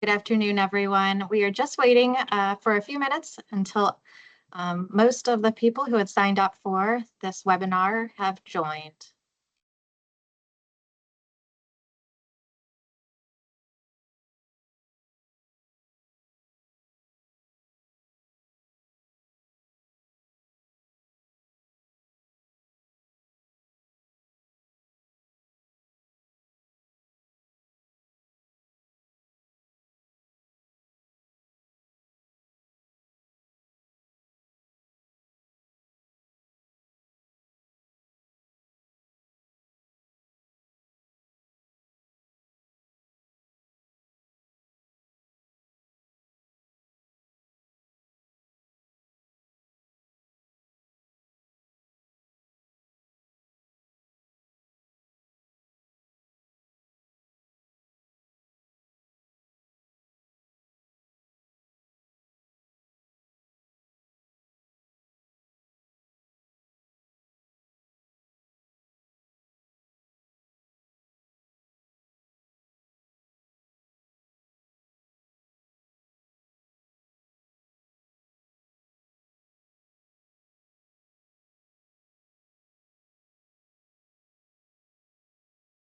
Good afternoon, everyone. We are just waiting for a few minutes until most of the people who had signed up for this webinar have joined.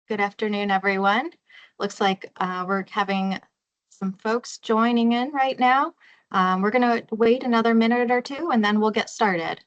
Good afternoon, everyone. Looks like we're having some folks joining in right now. We're going to wait another minute or two and then we'll get started.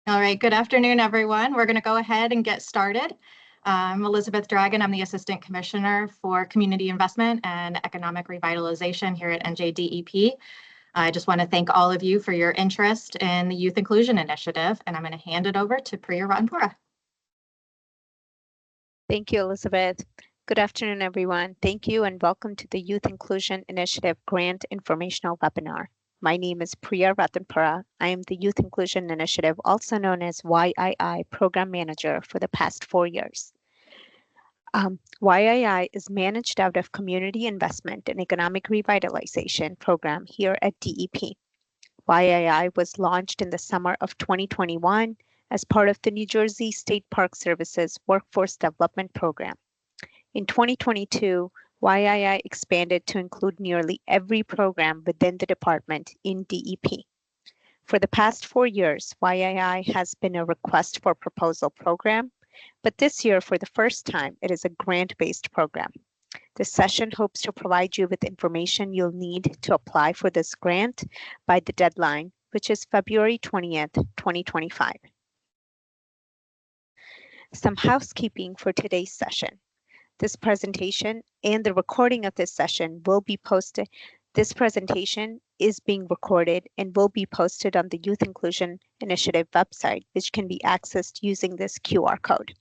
All right, good afternoon, everyone. We're going to go ahead and get started. I'm Elizabeth Dragon. I'm the Assistant Commissioner for Community Investment and Economic Revitalization here at NJDEP. I just want to thank all of you for your interest in the Youth Inclusion Initiative, and I'm going to hand it over to Priya Ratnpura. Thank you, Elizabeth. Good afternoon, everyone. Thank you and welcome to the Youth Inclusion Initiative Grant Informational Webinar. My name is Priya Ratnpura. I am the Youth Inclusion Initiative, also known as YII, Program Manager for the past 4 years. YII is managed out of Community Investment and Economic Revitalization Program here at DEP. YII was launched in the summer of 2021 as part of the New Jersey State Park Services Workforce Development Program. In 2022, YII expanded to include nearly every program within the department in DEP. For the past 4 years, YII has been a request for proposal program, but this year, for the first time, it is a grant-based program. This session hopes to provide you with information you'll need to apply for this grant by the deadline, which is February 20th, 2025. Some housekeeping for today's session. This presentation and the recording of this session will be posted. This presentation is being recorded and will be posted on the Youth Inclusion Initiative website, which can be accessed using this QR code.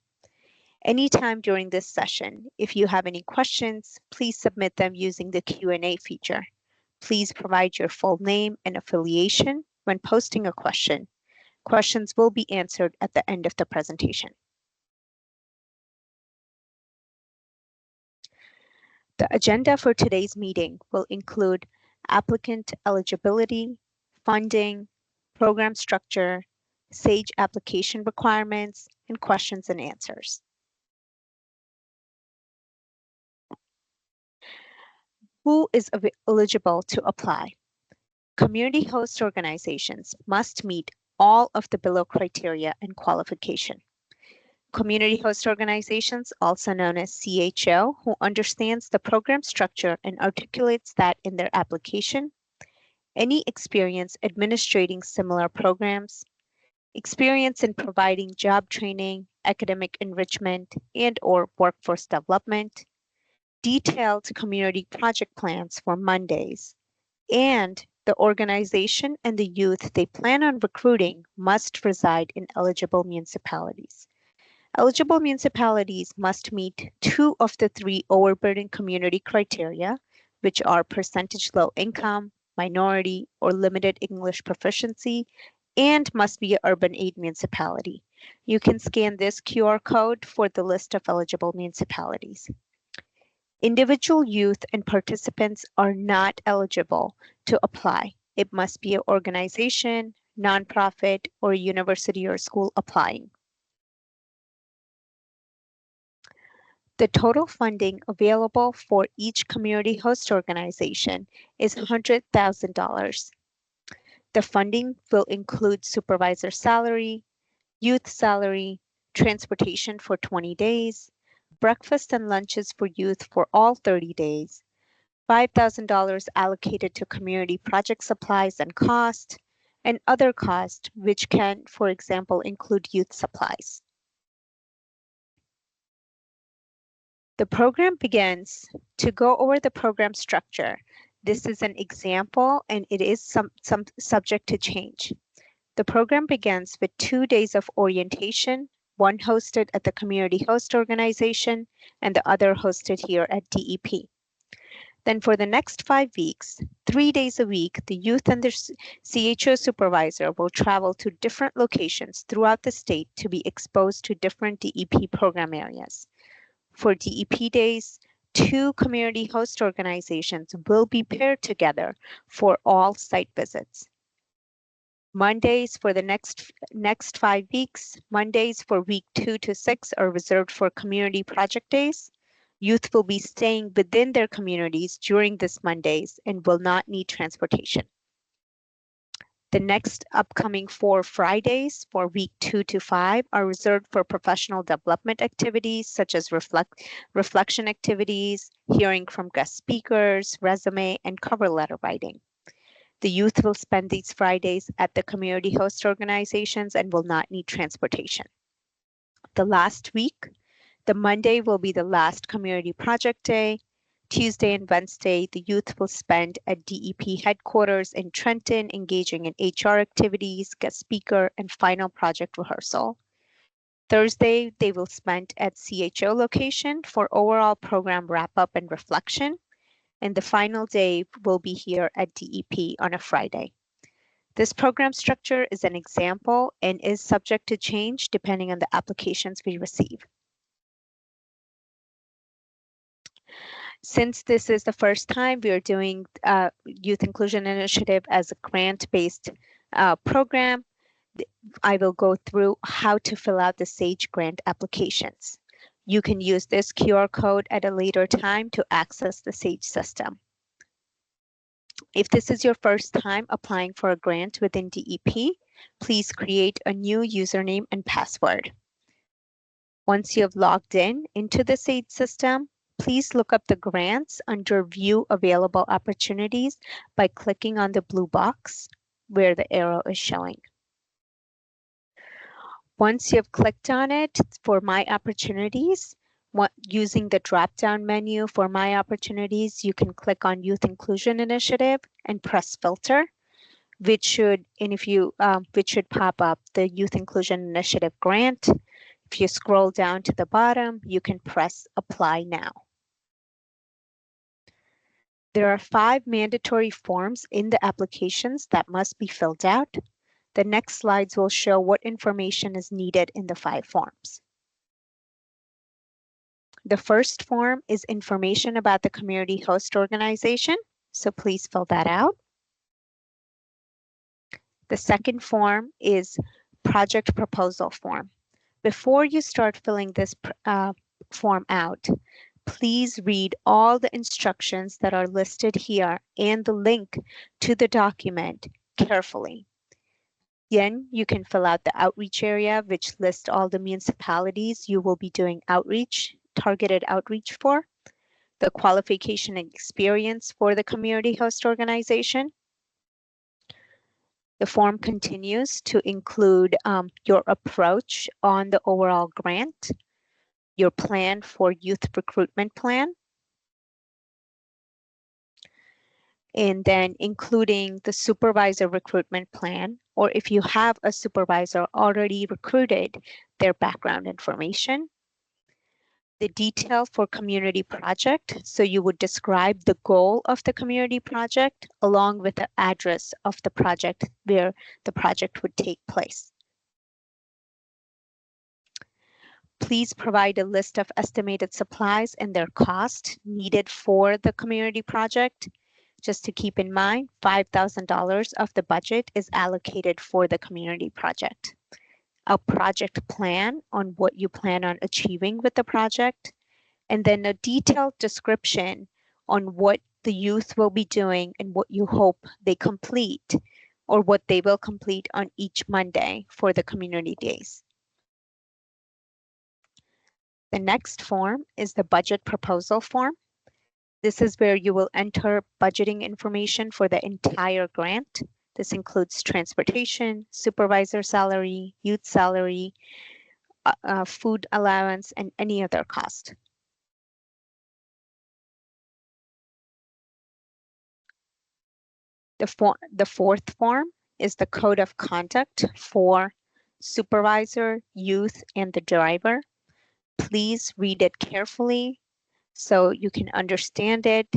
Anytime during this session, if you have any questions, please submit them using the Q&A feature. Please provide your full name and affiliation when posting a question. Questions will be answered at the end of the presentation. The agenda for today's meeting will include applicant eligibility, funding, program structure, SAGE application requirements, and questions and answers. Who is eligible to apply? Community host organizations must meet all of the below criteria and qualification. Community host organizations, also known as CHO, who understands the program structure and articulates that in their application. Any experience administrating similar programs, experience in providing job training, academic enrichment, and/or workforce development, detailed community project plans for Mondays, and the organization and the youth they plan on recruiting must reside in eligible municipalities. Eligible municipalities must meet 2 of the 3 overburden community criteria, which are percentage low income, minority, or limited English proficiency, and must be an urban 8 municipality. You can scan this QR code for the list of eligible municipalities. Individual youth and participants are not eligible to apply. It must be an organization, nonprofit, or university or school applying. The total funding available for each community host organization is $100,000. The funding will include supervisor salary, youth salary, transportation for 20 days, breakfast and lunches for youth for all 30 days, $5,000 allocated to community project supplies and cost, and other costs, which can, for example, include youth supplies. The program begins. To go over the program structure, this is an example and it is some subject to change. The program begins with 2 days of orientation, one hosted at the community host organization and the other hosted here at DEP. Then for the next 5 weeks, 3 days a week, the youth and their CHO supervisor will travel to different locations throughout the state to be exposed to different DEP program areas. For DEP days, 2 community host organizations will be paired together for all site visits. Mondays for the next 5 weeks, Mondays for week 2 to 6 are reserved for community project days. Youth will be staying within their communities during this Mondays and will not need transportation. The next upcoming 4 Fridays for week 2 to 5 are reserved for professional development activities such as reflection activities, hearing from guest speakers, resume, and cover letter writing. The youth will spend these Fridays at the community host organizations and will not need transportation. The last week, the Monday will be the last community project day. Tuesday and Wednesday, the youth will spend at DEP headquarters in Trenton, engaging in HR activities, guest speaker, and final project rehearsal. Thursday, they will spend at CHO location for overall program wrap-up and reflection. And the final day will be here at DEP on a Friday. This program structure is an example and is subject to change depending on the applications we receive. Since this is the first time we are doing Youth Inclusion Initiative as a grant-based program, I will go through how to fill out the SAGE grant applications. You can use this QR code at a later time to access the SAGE system. If this is your first time applying for a grant within DEP, please create a new username and password. Once you have logged into the SAGE system, please look up the grants under View Available Opportunities by clicking on the blue box where the arrow is showing. Once you have clicked on it for My Opportunities, using the drop-down menu for My Opportunities, you can click on Youth Inclusion Initiative and press Filter, which should pop up the Youth Inclusion Initiative grant. If you scroll down to the bottom, you can press Apply Now. There are 5 mandatory forms in the applications that must be filled out. The next slides will show what information is needed in the 5 forms. The first form is information about the community host organization, so please fill that out. The second form is project proposal form. Before you start filling this form out, please read all the instructions that are listed here and the link to the document carefully. Then you can fill out the outreach area, which lists all the municipalities you will be doing outreach, targeted outreach for, the qualification and experience for the community host organization. The form continues to include your approach on the overall grant, your plan for youth recruitment plan, and then including the supervisor recruitment plan, or if you have a supervisor already recruited, their background information. The detail for community project, so you would describe the goal of the community project along with the address of the project where the project would take place. Please provide a list of estimated supplies and their cost needed for the community project. Just to keep in mind, $5,000 of the budget is allocated for the community project. A project plan on what you plan on achieving with the project, and then a detailed description on what the youth will be doing and what you hope they complete, or what they will complete on each Monday for the community days. The next form is the budget proposal form. This is where you will enter budgeting information for the entire grant. This includes transportation, supervisor salary, youth salary, food allowance, and any other cost. The fourth form is the code of conduct for supervisor, youth, and the driver. Please read it carefully so you can understand it.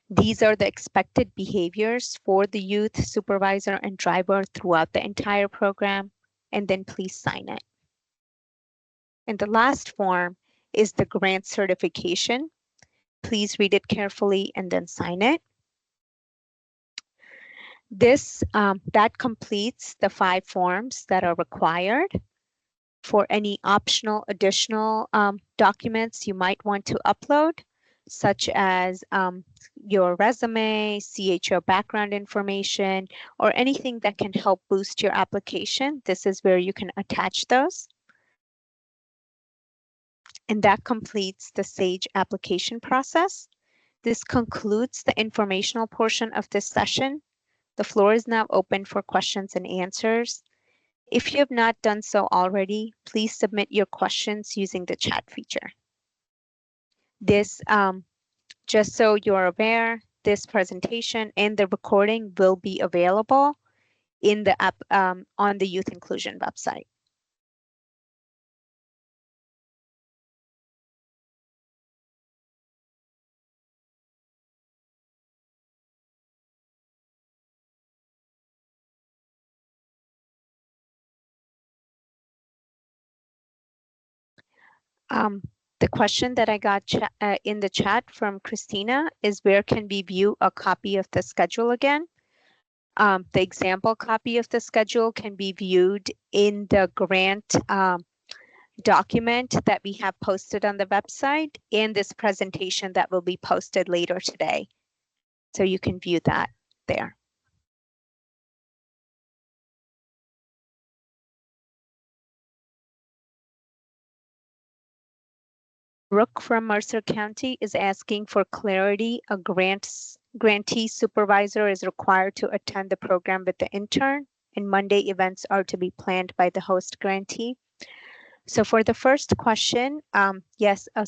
These are the expected behaviors for the youth, supervisor, and driver throughout the entire program, and then please sign it. And the last form is the grant certification. Please read it carefully and then sign it. That completes the 5 forms that are required. For any optional additional documents you might want to upload, such as your resume, CHO background information, or anything that can help boost your application, this is where you can attach those. And that completes the SAGE application process. This concludes the informational portion of this session. The floor is now open for questions and answers. If you have not done so already, please submit your questions using the chat feature. This, just so you're aware, this presentation and the recording will be available in the app on the Youth Inclusion website. The question that I got in the chat from Christina is, where can we view a copy of the schedule again? The example copy of the schedule can be viewed in the grant document that we have posted on the website, and this presentation that will be posted later today. So you can view that there. Brooke from Mercer County is asking for clarity. A grantee supervisor is required to attend the program with the intern, and Monday events are to be planned by the host grantee. So for the first question, yes, a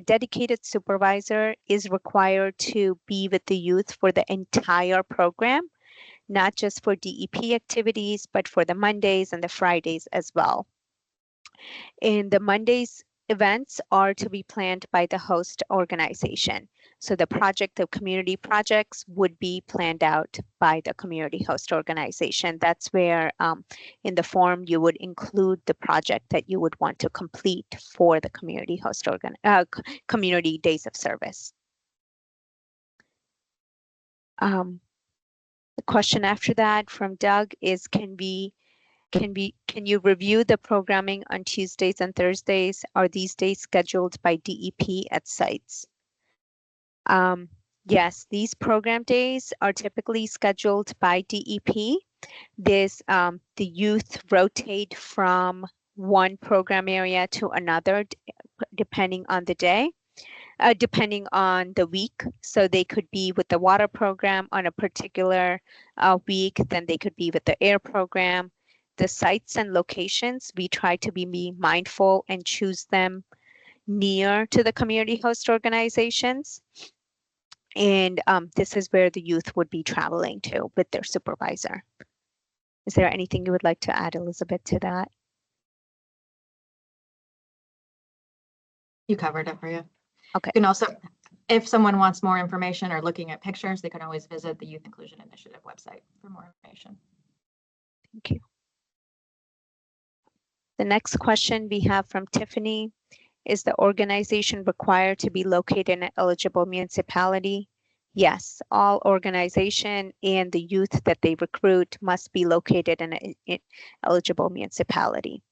dedicated supervisor is required to be with the youth for the entire program, not just for DEP activities, but for the Mondays and the Fridays as well. And the Mondays events are to be planned by the host organization. So the community projects would be planned out by the community host organization. That's where in the form you would include the project that you would want to complete for the community host community days of service. The question after that from Doug is, can you review the programming on Tuesdays and Thursdays? Are these days scheduled by DEP at sites? Yes, these program days are typically scheduled by DEP. The youth rotate from one program area to another depending on the day, depending on the week. So they could be with the water program on a particular week, then they could be with the air program. The sites and locations, we try to be mindful and choose them near to the community host organizations. And this is where the youth would be traveling to with their supervisor. Is there anything you would like to add, Elizabeth, to that? You covered it, Priya. Okay. You can also, if someone wants more information or looking at pictures, they can always visit the Youth Inclusion Initiative website for more information. Thank you. The next question we have from Tiffany: is the organization required to be located in an eligible municipality? Yes, all organization and the youth that they recruit must be located in an eligible municipality.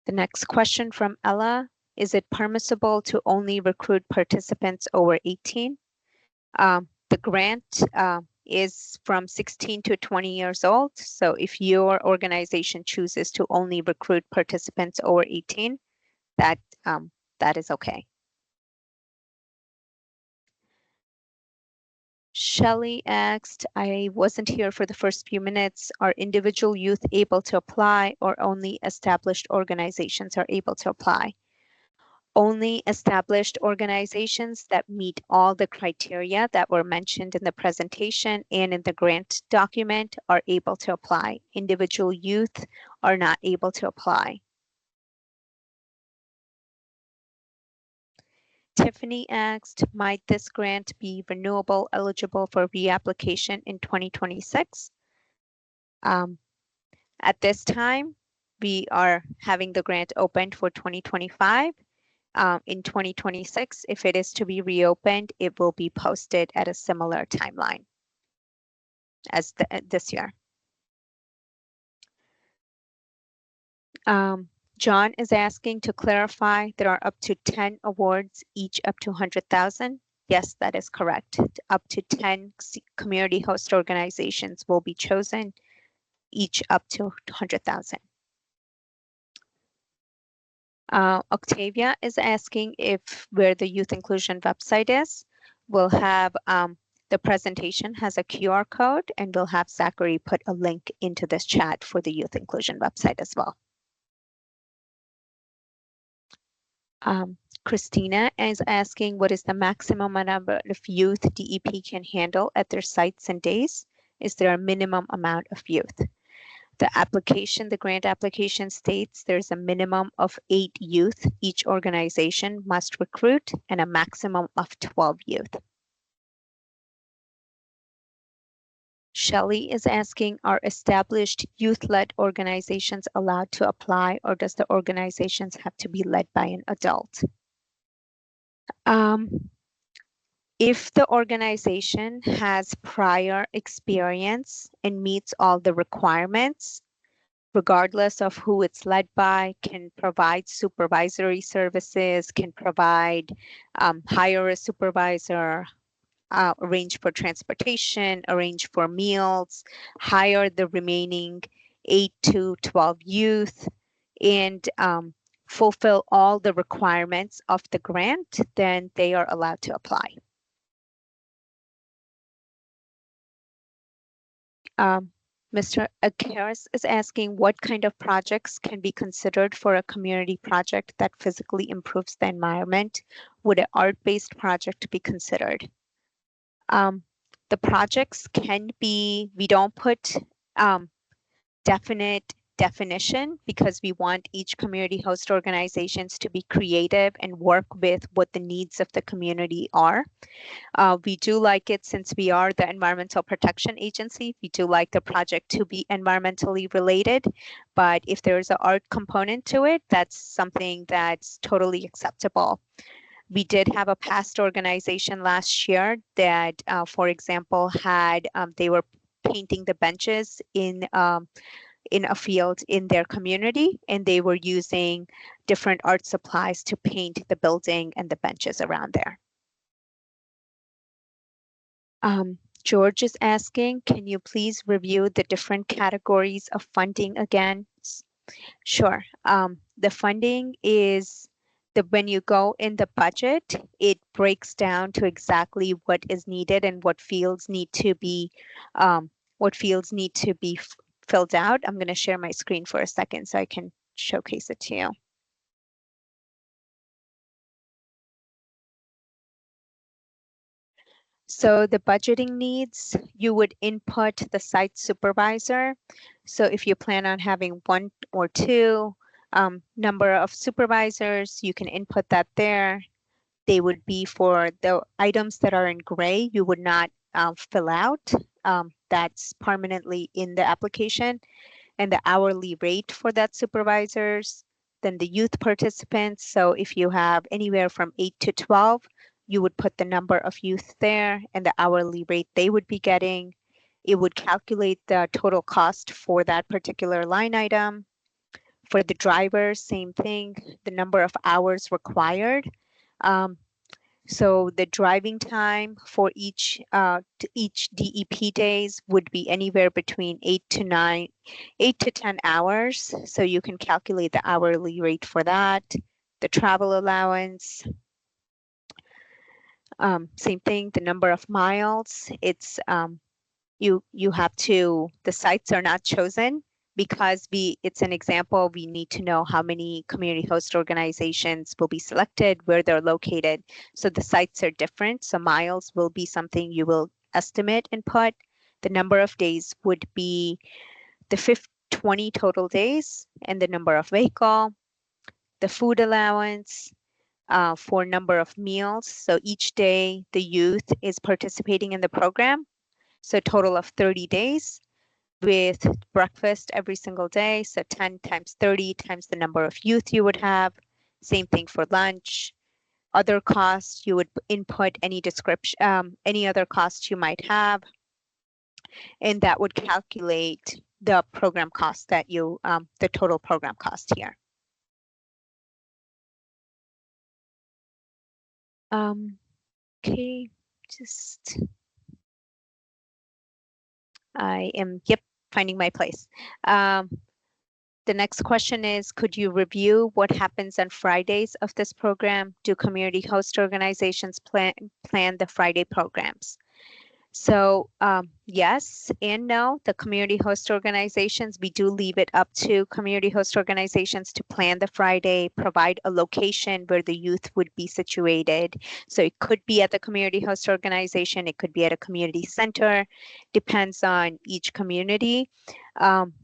The next question from Ella: is it permissible to only recruit participants over 18? The grant is from 16 to 20 years old. So if your organization chooses to only recruit participants over 18, that is okay. Shelley asked, I wasn't here for the first few minutes. Are individual youth able to apply, or only established organizations are able to apply? Only established organizations that meet all the criteria that were mentioned in the presentation and in the grant document are able to apply. Individual youth are not able to apply. Tiffany asked, might this grant be renewable eligible for reapplication in 2026? At this time, we are having the grant opened for 2025. In 2026, if it is to be reopened, it will be posted at a similar timeline as this year. John is asking to clarify there are up to 10 awards, each up to 100,000. Yes, that is correct. Up to 10 community host organizations will be chosen, each up to 100,000. Octavia is asking if where the Youth Inclusion website is. We'll have the presentation has a QR code, and we'll have Zachary put a link into this chat for the Youth Inclusion website as well. Christina is asking, what is the maximum number of youth DEP can handle at their sites and days? Is there a minimum amount of youth? The grant application states there's a minimum of 8 youth each organization must recruit, and a maximum of 12 youth. Shelley is asking, are established youth-led organizations allowed to apply, or does the organizations have to be led by an adult? If the organization has prior experience and meets all the requirements, regardless of who it's led by, can provide supervisory services, can provide, hire a supervisor, arrange for transportation, arrange for meals, hire the remaining 8 to 12 youth, and fulfill all the requirements of the grant, then they are allowed to apply. Mr. Akaris is asking, what kind of projects can be considered for a community project that physically improves the environment? Would an art-based project be considered? The projects can be, we don't put definite definition because we want each community host organizations to be creative and work with what the needs of the community are. We do like it, since we are the Environmental Protection Agency, we do like the project to be environmentally related, but if there's an art component to it, that's something that's totally acceptable. We did have a past organization last year that, for example, had, they were painting the benches in a field in their community, and they were using different art supplies to paint the building and the benches around there. George is asking, can you please review the different categories of funding again? Sure. The funding is when you go in the budget, it breaks down to exactly what is needed and what fields need to be um, filled out. I'm going to share my screen for a second so I can showcase it to you. So the budgeting needs, you would input the site supervisor. So if you plan on having one or two number of supervisors, you can input that there. They would be for the items that are in gray, you would not fill out. That's permanently in the application, and the hourly rate for that supervisors. Then the youth participants. So if you have anywhere from 8 to 12, you would put the number of youth there and the hourly rate they would be getting. It would calculate the total cost for that particular line item. For the drivers, same thing, the number of hours required. So the driving time for each DEP days would be anywhere between 8 to 10 hours. So you can calculate the hourly rate for that. The travel allowance, same thing. The number of miles. It's you have to. The sites are not chosen because it's an example. We need to know how many community host organizations will be selected, where they're located. So the sites are different. So miles will be something you will estimate and put. The number of days would be the 20 total days and the number of vehicle, the food allowance, for number of meals. So each day the youth is participating in the program. So a total of 30 days with breakfast every single day. So 10 times 30 times the number of youth you would have. Same thing for lunch. Other costs, you would input any description, any other costs you might have. And that would calculate the program cost that the total program cost here. Okay, just, I am, finding my place. The next question is, could you review what happens on Fridays of this program? Do community host organizations plan the Friday programs? So yes and no. The community host organizations, we do leave it up to community host organizations to plan the Friday, provide a location where the youth would be situated. So it could be at the community host organization, it could be at a community center, depends on each community.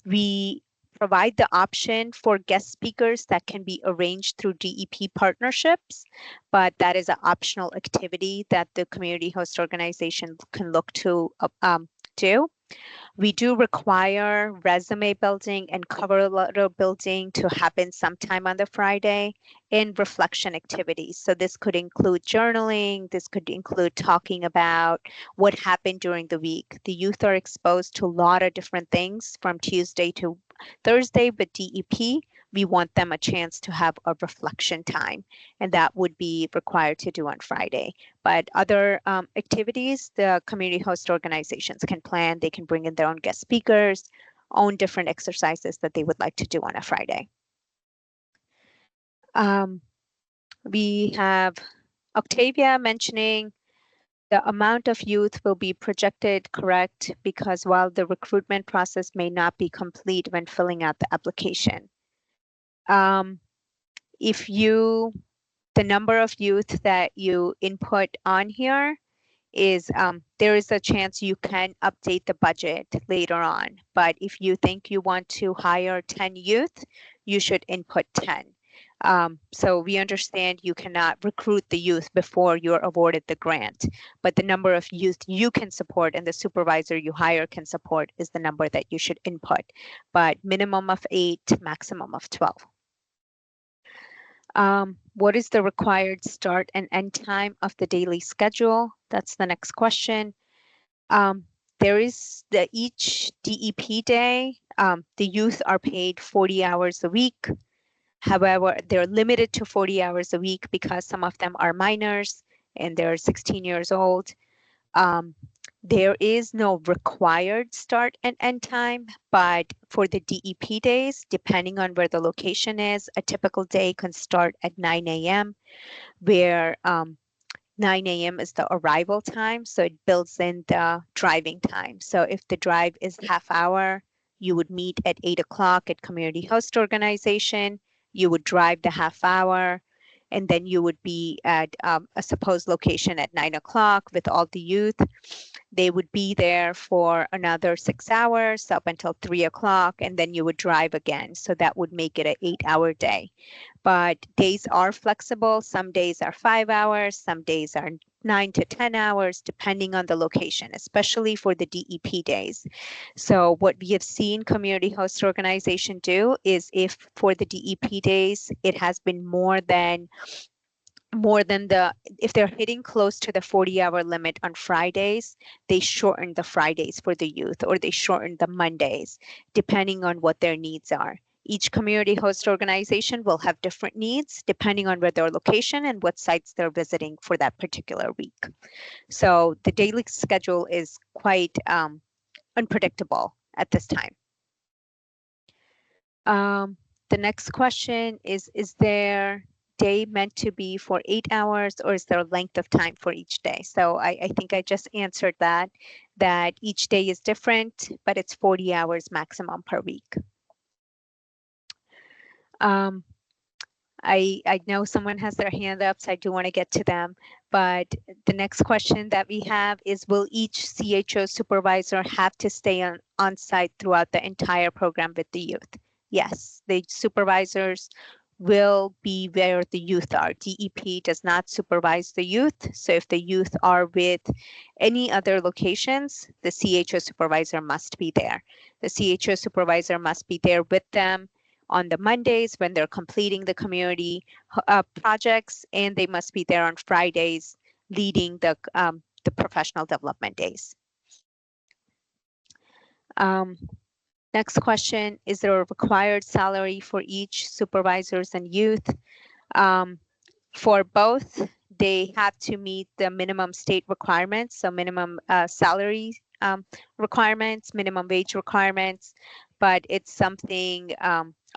We provide the option for guest speakers that can be arranged through DEP partnerships, but that is an optional activity that the community host organization can look to do. We do require resume building and cover letter building to happen sometime on the Friday and reflection activities. So this could include journaling. This could include talking about what happened during the week. The youth are exposed to a lot of different things from Tuesday to Thursday, but DEP, we want them a chance to have a reflection time, and that would be required to do on Friday. But other activities, the community host organizations can plan. They can bring in their own guest speakers, own different exercises that they would like to do on a Friday. We have Octavia mentioning the amount of youth will be projected correct because while the recruitment process may not be complete when filling out the application. The number of youth that you input on here is there is a chance you can update the budget later on. But if you think you want to hire 10 youth, you should input 10. So we understand you cannot recruit the youth before you're awarded the grant, but the number of youth you can support and the supervisor you hire can support is the number that you should input, but minimum of 8, maximum of 12. What is the required start and end time of the daily schedule? That's the next question. There is each DEP day, the youth are paid 40 hours a week. However, they're limited to 40 hours a week because some of them are minors and they're 16 years old. There is no required start and end time, but for the DEP days, depending on where the location is, a typical day can start at 9 a.m., where 9 a.m. is the arrival time, so it builds in the driving time. So if the drive is half hour, you would meet at 8 o'clock at community host organization, you would drive the half hour, and then you would be at a supposed location at 9 o'clock with all the youth. They would be there for another 6 hours up until 3 o'clock, and then you would drive again. So that would make it an 8-hour day. But days are flexible. Some days are 5 hours, some days are 9 to 10 hours, depending on the location, especially for the DEP days. So what we have seen community host organization do is if for the DEP days, it has been more than if they're hitting close to the 40-hour limit on Fridays, they shorten the Fridays for the youth, or they shorten the Mondays, depending on what their needs are. Each community host organization will have different needs depending on where their location and what sites they're visiting for that particular week. So the daily schedule is quite unpredictable at this time. The next question is there day meant to be for 8 hours, or is there a length of time for each day? So I think I just answered that each day is different, but it's 40 hours maximum per week. I know someone has their hand up, so I do want to get to them. But the next question that we have is, will each CHO supervisor have to stay on site throughout the entire program with the youth? Yes, the supervisors will be where the youth are. DEP does not supervise the youth. So if the youth are with any other locations, the CHO supervisor must be there. The CHO supervisor must be there with them on the Mondays when they're completing the community projects, and they must be there on Fridays leading the professional development days. Next question, is there a required salary for each supervisors and youth? For both, they have to meet the minimum state requirements, so minimum salary requirements, minimum wage requirements, but it's something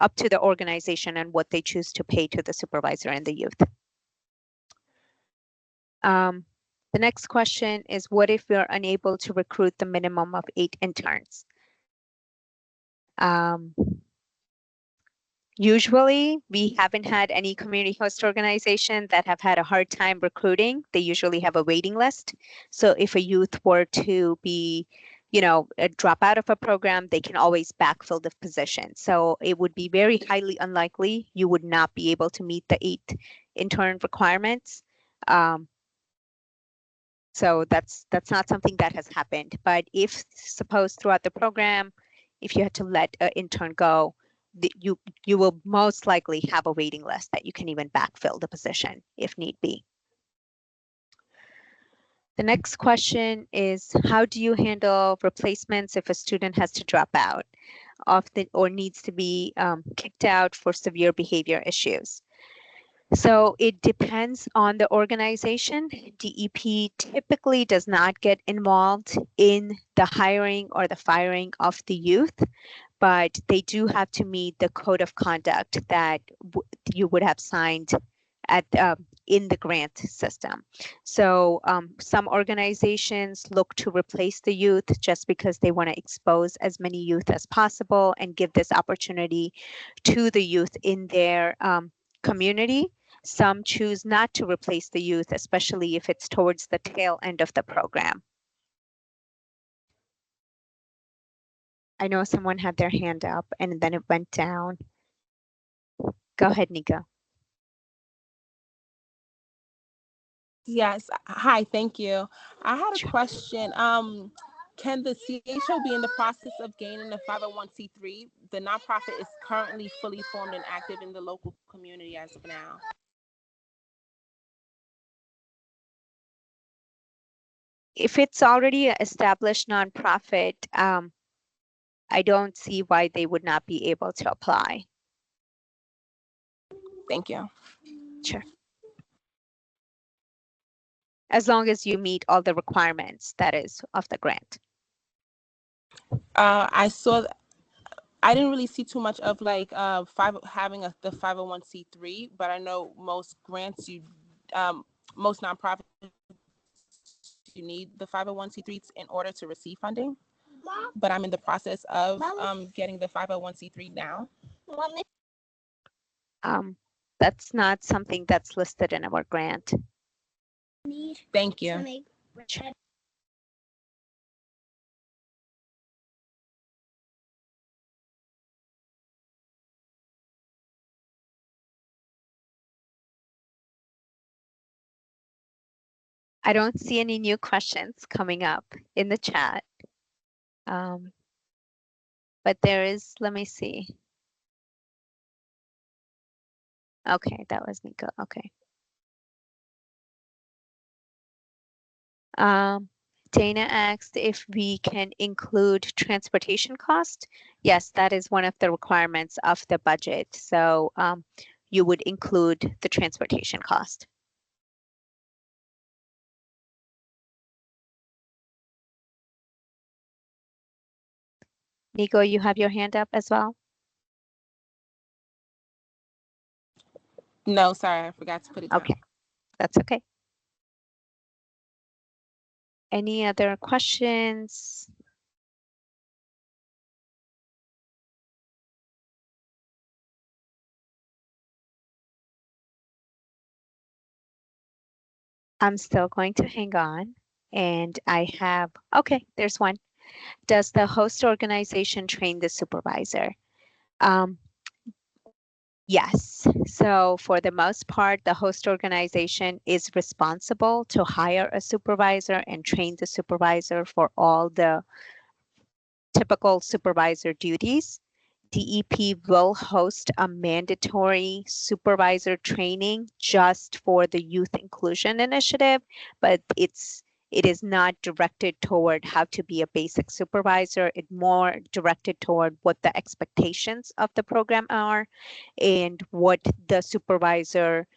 up to the organization and what they choose to pay to the supervisor and the youth. The next question is, what if we're unable to recruit the minimum of 8 interns? Usually, we haven't had any community host organization that have had a hard time recruiting. They usually have a waiting list. So if a youth were to be, drop out of a program, they can always backfill the position. So it would be very highly unlikely you would not be able to meet the 8 intern requirements. So that's not something that has happened. But if suppose throughout the program, if you had to let an intern go, you will most likely have a waiting list that you can even backfill the position if need be. The next question is, how do you handle replacements if a student has to drop out or needs to be kicked out for severe behavior issues? So it depends on the organization. DEP typically does not get involved in the hiring or the firing of the youth, but they do have to meet the code of conduct that you would have signed at in the grant system. So some organizations look to replace the youth just because they want to expose as many youth as possible and give this opportunity to the youth in their community. Some choose not to replace the youth, especially if it's towards the tail end of the program. I know someone had their hand up and then it went down. Go ahead, Nika. Yes. Hi, thank you. I had a question. Can the CHO be in the process of gaining a 501c3? The nonprofit is currently fully formed and active in the local community as of now. If it's already an established nonprofit, I don't see why they would not be able to apply. Thank you. Sure. as long as you meet all the requirements, that is, of the grant. I saw. I didn't really see too much of like the 501c3, but I know most grants most nonprofits you need the 501c3s in order to receive funding. But I'm in the process of getting the 501c3 now. That's not something that's listed in our grant. Thank you. I don't see any new questions coming up in the chat. But there is, let me see. Okay, that was Nico. Okay. Dana asked if we can include transportation cost. Yes, that is one of the requirements of the budget. So you would include the transportation cost. Nico, you have your hand up as well? No, sorry, I forgot to put it down. Okay, that's okay. Any other questions? I'm still going to hang on, and I have, okay, there's one. Does the host organization train the supervisor? Yes. So for the most part, the host organization is responsible to hire a supervisor and train the supervisor for all the typical supervisor duties. DEP will host a mandatory supervisor training just for the Youth Inclusion Initiative, but it is not directed toward how to be a basic supervisor. It's more directed toward what the expectations of the program are and what the supervisor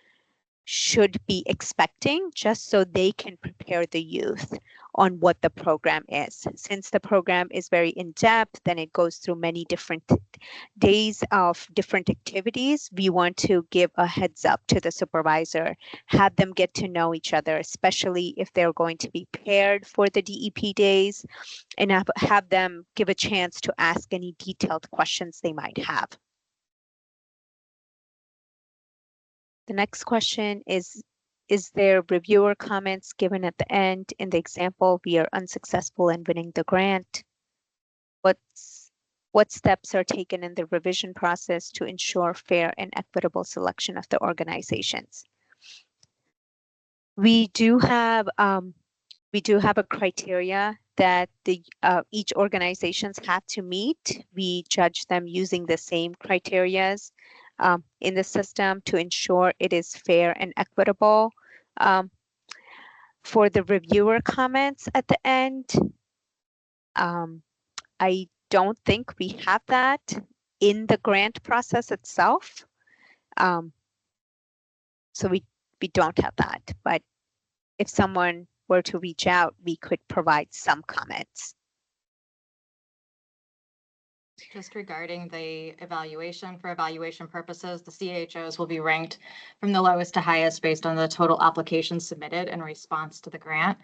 should be expecting, just so they can prepare the youth on what the program is. Since the program is very in-depth and it goes through many different days of different activities, we want to give a heads up to the supervisor, have them get to know each other, especially if they're going to be paired for the DEP days, and have them give a chance to ask any detailed questions they might have. The next question is there reviewer comments given at the end? In the example, we are unsuccessful in winning the grant. What steps are taken in the revision process to ensure fair and equitable selection of the organizations? We do have a criteria that each organizations have to meet. We judge them using the same criterias in the system to ensure it is fair and equitable. For the reviewer comments at the end, I don't think we have that in the grant process itself. So we don't have that, but if someone were to reach out, we could provide some comments. Just regarding the evaluation, for evaluation purposes, the CHOs will be ranked from the lowest to highest based on the total applications submitted in response to the grant.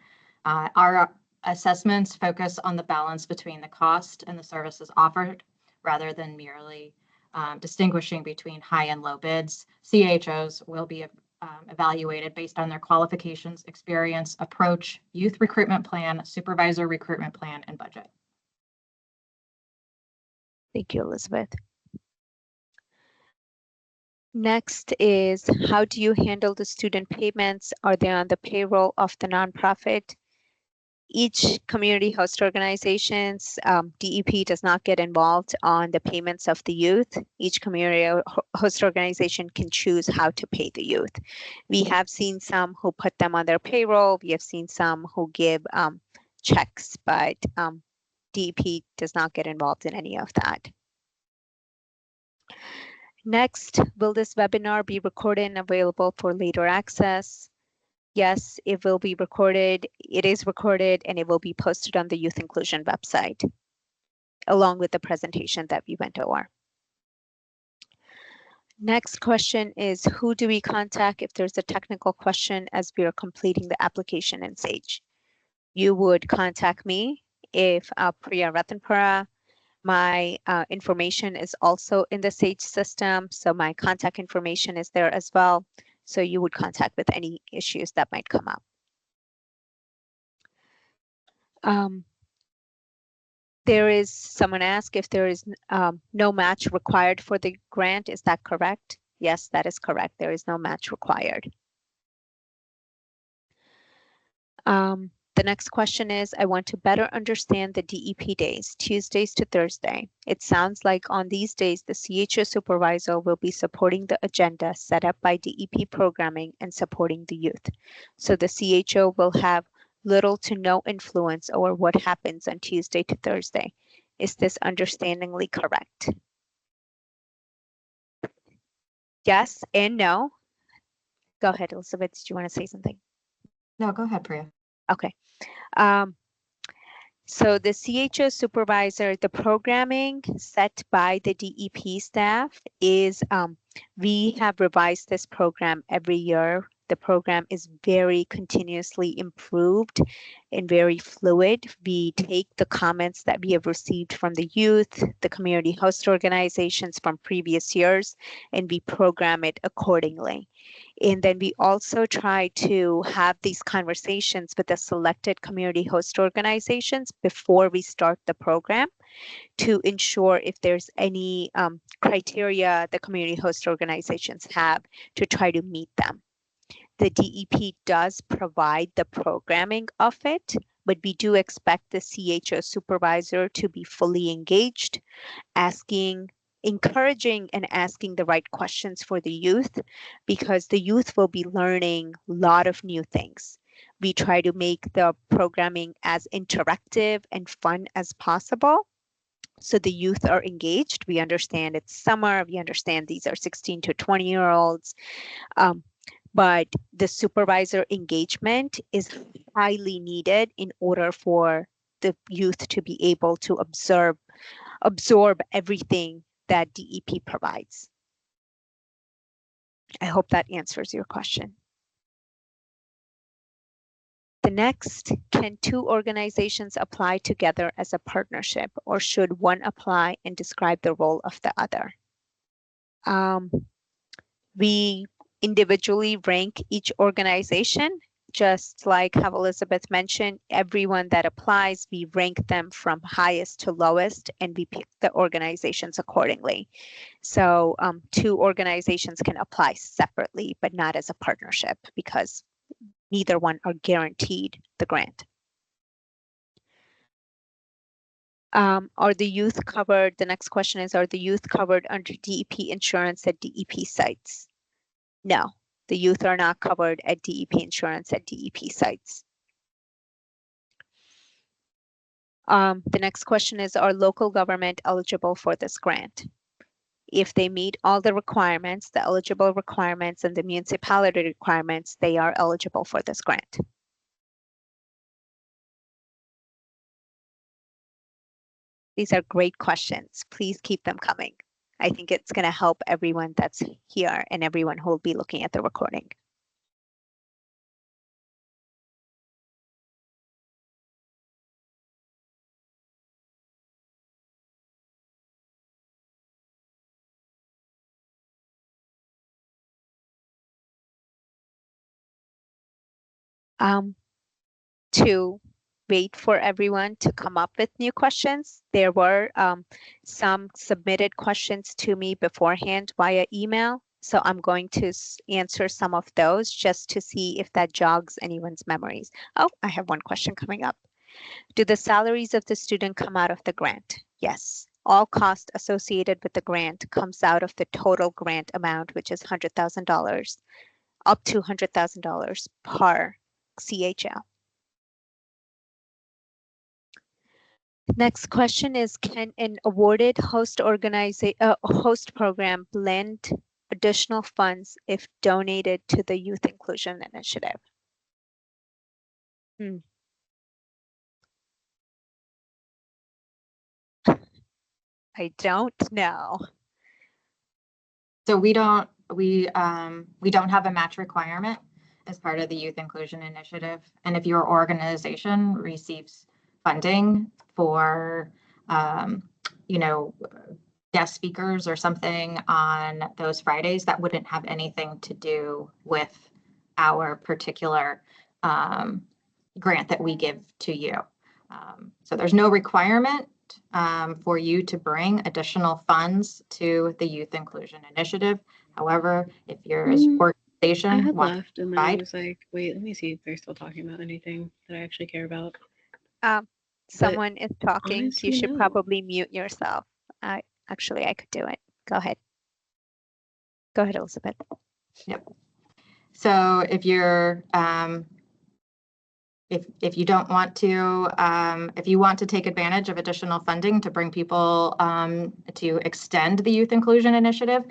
Our assessments focus on the balance between the cost and the services offered, rather than merely distinguishing between high and low bids. CHOs will be evaluated based on their qualifications, experience, approach, youth recruitment plan, supervisor recruitment plan, and budget. Thank you, Elizabeth. Next is, how do you handle the student payments? Are they on the payroll of the nonprofit? Each community host organizations, DEP does not get involved on the payments of the youth. Each community host organization can choose how to pay the youth. We have seen some who put them on their payroll. We have seen some who give checks, but DEP does not get involved in any of that. Next, will this webinar be recorded and available for later access? Yes, it will be recorded. It is recorded and it will be posted on the Youth Inclusion website, along with the presentation that we went over. Next question is, who do we contact if there's a technical question as we are completing the application in Sage? You would contact me if Priya Ratanpura. My information is also in the Sage system, so my contact information is there as well. So you would contact with any issues that might come up. There is someone asked if there is no match required for the grant. Is that correct? Yes, that is correct. There is no match required. The next question is, I want to better understand the DEP days, Tuesdays to Thursday. It sounds like on these days, the CHO supervisor will be supporting the agenda set up by DEP programming and supporting the youth. So the CHO will have little to no influence over what happens on Tuesday to Thursday. Is this understandingly correct? Yes and no. Go ahead, Elizabeth. Do you want to say something? No, go ahead, Priya. Okay. So the CHO supervisor, the programming set by the DEP staff is, we have revised this program every year. The program is very continuously improved and very fluid. We take the comments that we have received from the youth, the community host organizations from previous years, and we program it accordingly. And then we also try to have these conversations with the selected community host organizations before we start the program to ensure if there's any criteria the community host organizations have to try to meet them. The DEP does provide the programming of it, but we do expect the CHO supervisor to be fully engaged, encouraging and asking the right questions for the youth, because the youth will be learning a lot of new things. We try to make the programming as interactive and fun as possible, so the youth are engaged. We understand it's summer. We understand these are 16 to 20-year-olds. But the supervisor engagement is highly needed in order for the youth to be able to absorb everything that DEP provides. I hope that answers your question. The next, can two organizations apply together as a partnership, or should one apply and describe the role of the other? We individually rank each organization, just like how Elizabeth mentioned. Everyone that applies, we rank them from highest to lowest, and we pick the organizations accordingly. So two organizations can apply separately, but not as a partnership, because neither one are guaranteed the grant. Are the youth covered? The next question is, are the youth covered under DEP insurance at DEP sites? No, the youth are not covered at DEP insurance at DEP sites. The next question is, are local government eligible for this grant? If they meet all the requirements, the eligible requirements and the municipality requirements, they are eligible for this grant. These are great questions. Please keep them coming. I think it's going to help everyone that's here and everyone who will be looking at the recording. To wait for everyone to come up with new questions. There were some submitted questions to me beforehand via email, so I'm going to answer some of those just to see if that jogs anyone's memories. Oh, I have one question coming up. Do the salaries of the student come out of the grant? Yes. All cost associated with the grant comes out of the total grant amount, which is $100,000, up to $100,000 per CHL. Next question is, can an awarded host program lend additional funds if donated to the Youth Inclusion Initiative? Hmm. I don't know. So we don't have a match requirement as part of the Youth Inclusion Initiative. And if your organization receives funding for, you know, guest speakers or something on those Fridays, that wouldn't have anything to do with our particular grant that we give to you. So there's no requirement for you to bring additional funds to the Youth Inclusion Initiative. However, if your I organization had wants left and then I was like, wait, let me see if they're still talking about anything that I actually care about. Someone is talking. You honestly, should no. probably mute yourself. Actually, I could do it. Go ahead. Go ahead, Elizabeth. Yep. So if you're if you don't want to, if you want to take advantage of additional funding to bring people to extend the Youth Inclusion Initiative,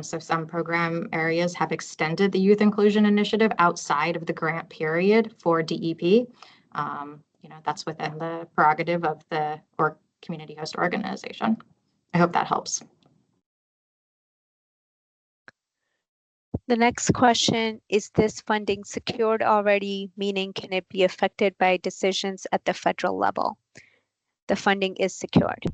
so some program areas have extended the Youth Inclusion Initiative outside of the grant period for DEP. You know, that's within the prerogative of the community host organization. I hope that helps. The next question, is this funding secured already? Meaning, can it be affected by decisions at the federal level? The funding is secured.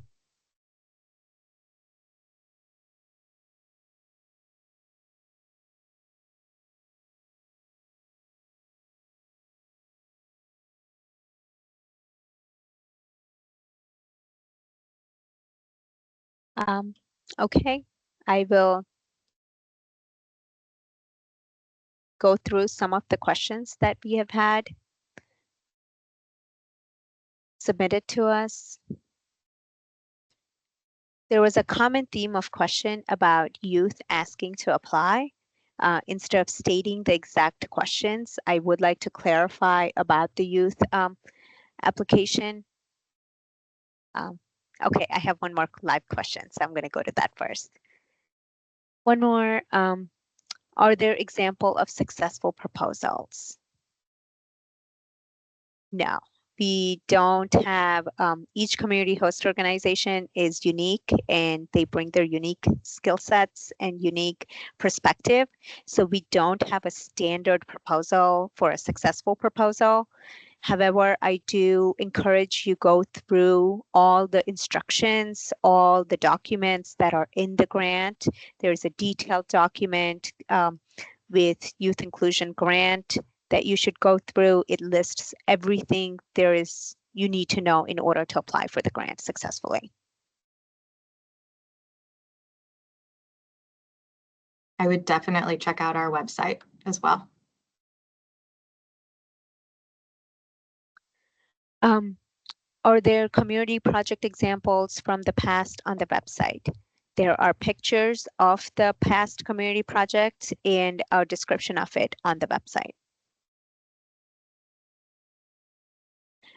Okay, I will go through some of the questions that we have had submitted to us. There was a common theme of question about youth asking to apply. Instead of stating the exact questions, I would like to clarify about the youth application. Okay, I have one more live question, so I'm going to go to that first. One more. Are there examples of successful proposals? No, we don't have, each community host organization is unique and they bring their unique skill sets and unique perspective. So we don't have a standard proposal for a successful proposal. However, I do encourage you go through all the instructions, all the documents that are in the grant. There's a detailed document with Youth Inclusion Grant that you should go through. It lists everything there is you need to know in order to apply for the grant successfully. I would definitely check out our website as well. Are there community project examples from the past on the website? There are pictures of the past community projects and a description of it on the website.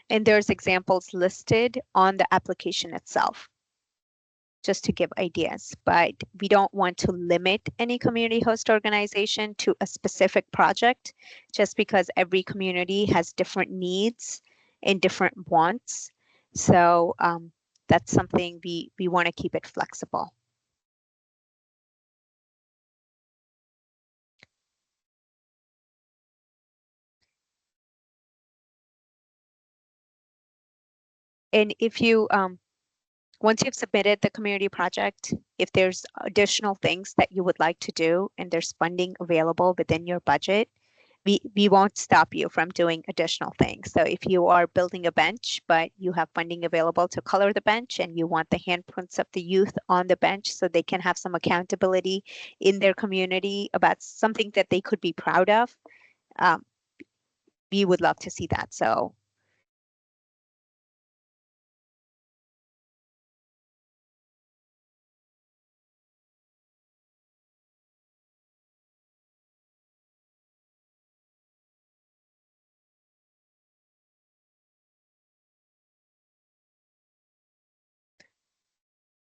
And there's examples listed on the application itself, just to give ideas, but we don't want to limit any community host organization to a specific project just because every community has different needs and different wants. So that's something we want to keep it flexible. And if you, once you've submitted the community project, if there's additional things that you would like to do and there's funding available within your budget, we won't stop you from doing additional things. So if you are building a bench, but you have funding available to color the bench and you want the handprints of the youth on the bench so they can have some accountability in their community about something that they could be proud of, we would love to see that. So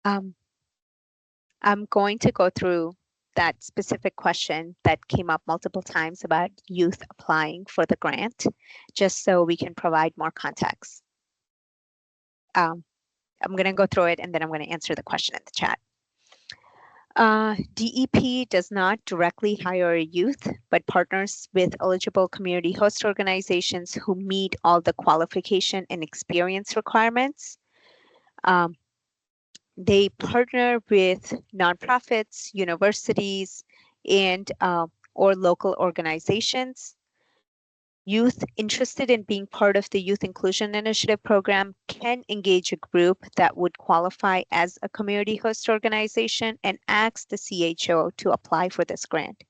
I'm going to go through that specific question that came up multiple times about youth applying for the grant, just so we can provide more context. I'm going to go through it and then I'm going to answer the question in the chat. DEP does not directly hire youth, but partners with eligible community host organizations who meet all the qualification and experience requirements. They partner with nonprofits, universities, and or local organizations. Youth interested in being part of the Youth Inclusion Initiative program can engage a group that would qualify as a community host organization and ask the CHO to apply for this grant.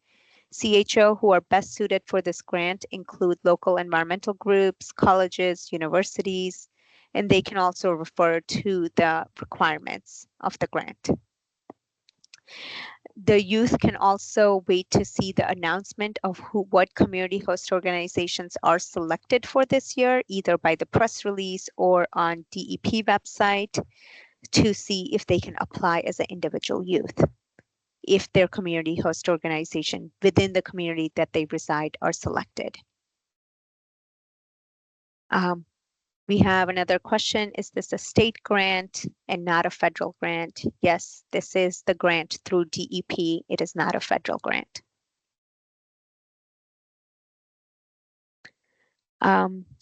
CHO who are best suited for this grant include local environmental groups, colleges, universities, and they can also refer to the requirements of the grant. The youth can also wait to see the announcement of what community host organizations are selected for this year, either by the press release or on DEP website, to see if they can apply as an individual youth, if their community host organization within the community that they reside are selected. We have another question. Is this a state grant and not a federal grant? Yes, this is the grant through DEP. It is not a federal grant.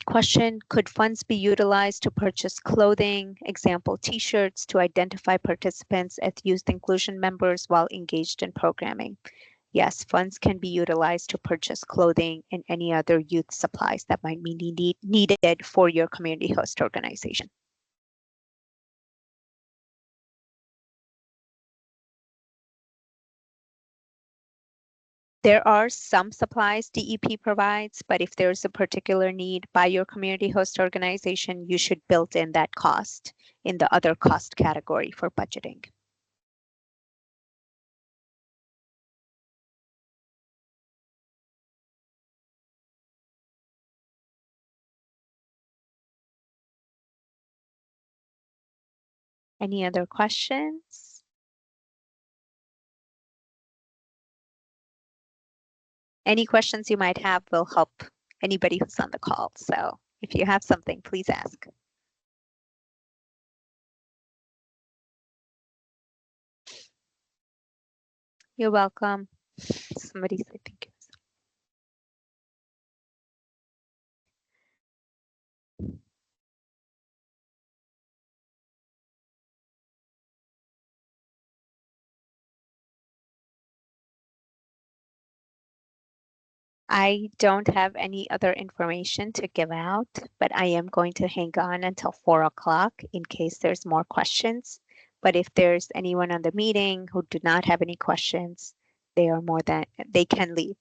Question, could funds be utilized to purchase clothing, example, t-shirts, to identify participants as youth inclusion members while engaged in programming? Yes, funds can be utilized to purchase clothing and any other youth supplies that might be needed for your community host organization. There are some supplies DEP provides, but if there's a particular need by your community host organization, you should build in that cost in the other cost category for budgeting. Any other questions? Any questions you might have will help anybody who's on the call. So if you have something, please ask. You're welcome. Somebody said thank you. I don't have any other information to give out, but I am going to hang on until 4 o'clock in case there's more questions. But if there's anyone on the meeting who do not have any questions, they can leave.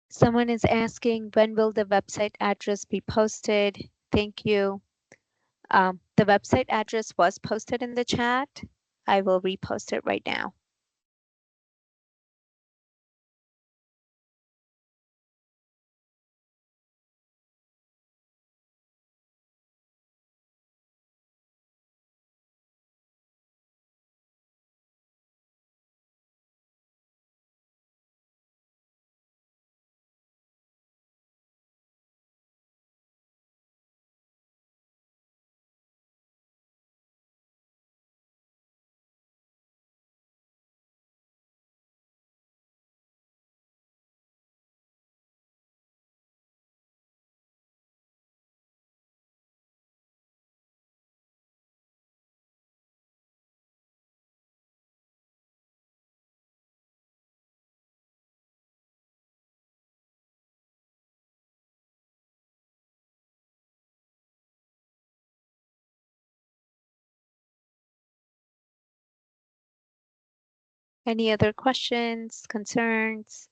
Someone is asking, when will the website address be posted? Thank you. The website address was posted in the chat. I will repost it right now. Any other questions, concerns?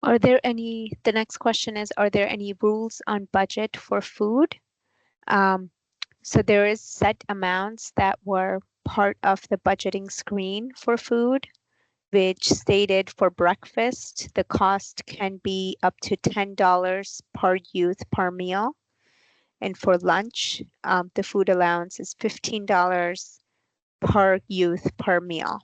The next question is, are there any rules on budget for food? So there is set amounts that were part of the budgeting screen for food, which stated for breakfast, the cost can be up to $10 per youth per meal. And for lunch, the food allowance is $15 per youth per meal.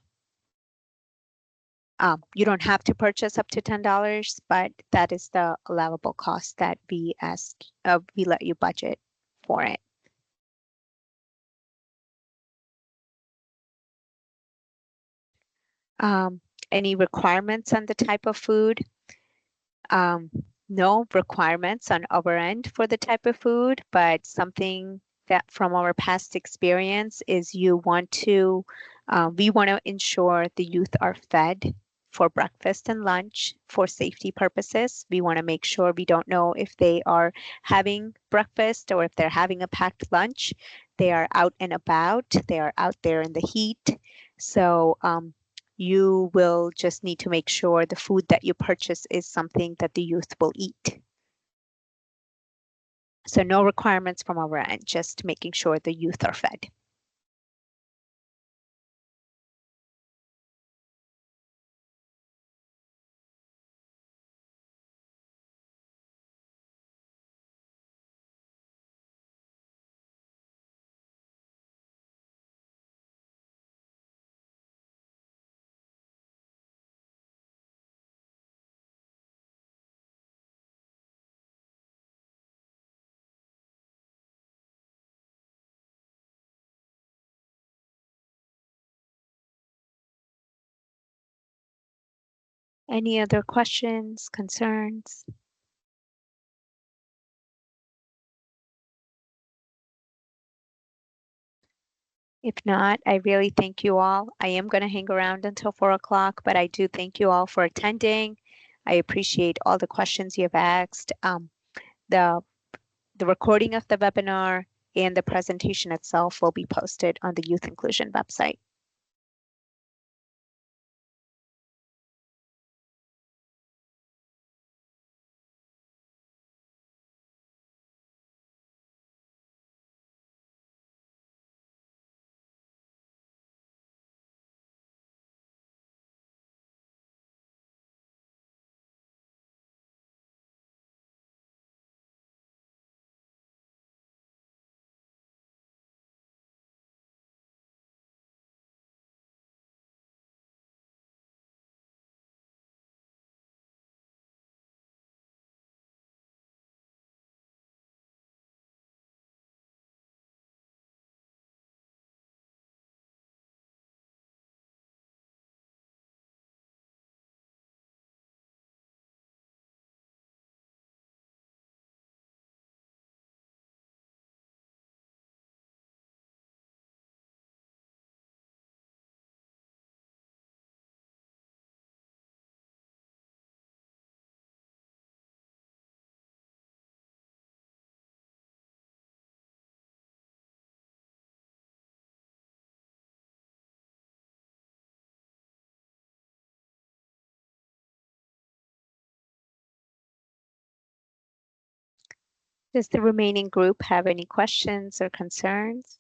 You don't have to purchase up to $10, but that is the allowable cost that we let you budget for it. Any requirements on the type of food? No requirements on our end for the type of food, but something that from our past experience is we want to ensure the youth are fed for breakfast and lunch for safety purposes. We want to make sure we don't know if they are having breakfast or if they're having a packed lunch. They are out and about, they are out there in the heat. So you will just need to make sure the food that you purchase is something that the youth will eat. So no requirements from our end, just making sure the youth are fed. Any other questions, concerns? If not, I really thank you all. I am going to hang around until 4 o'clock, but I do thank you all for attending. I appreciate all the questions you have asked. The recording of the webinar and the presentation itself will be posted on the Youth Inclusion website. Does the remaining group have any questions or concerns?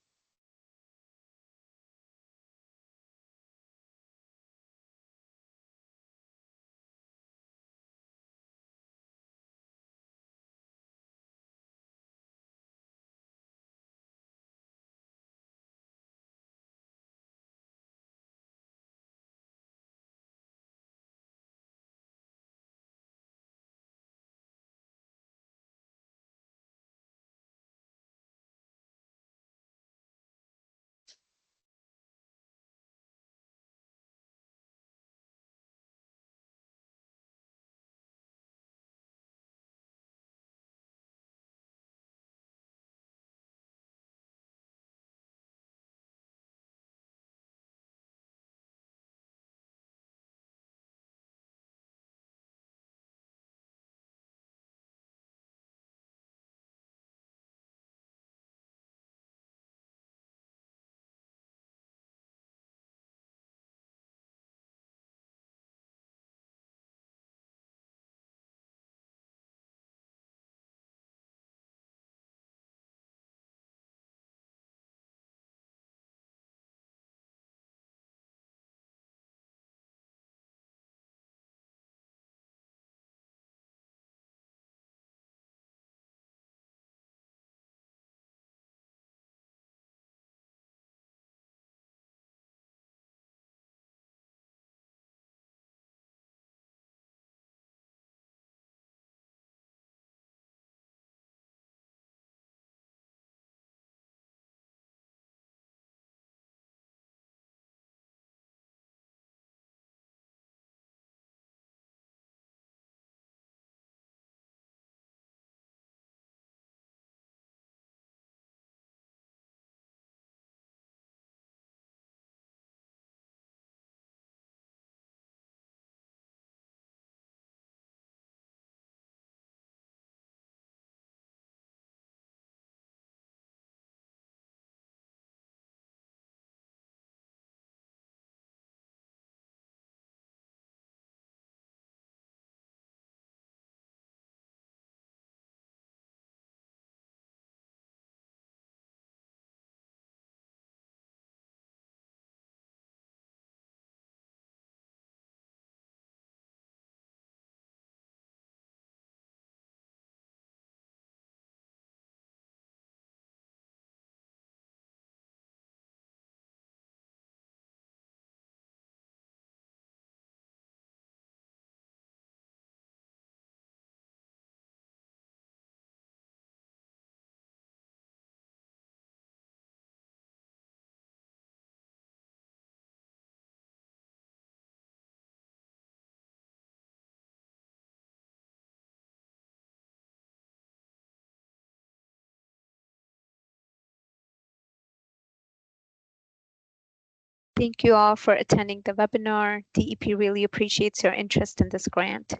Thank you all for attending the webinar. DEP really appreciates your interest in this grant.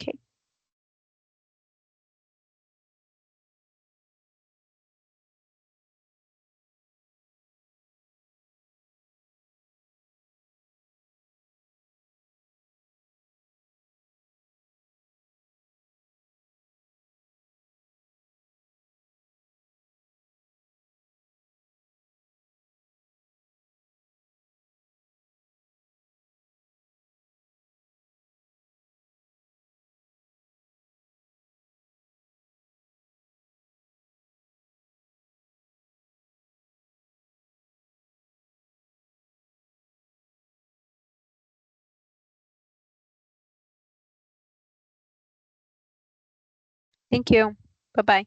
Okay. Thank you. Bye-bye.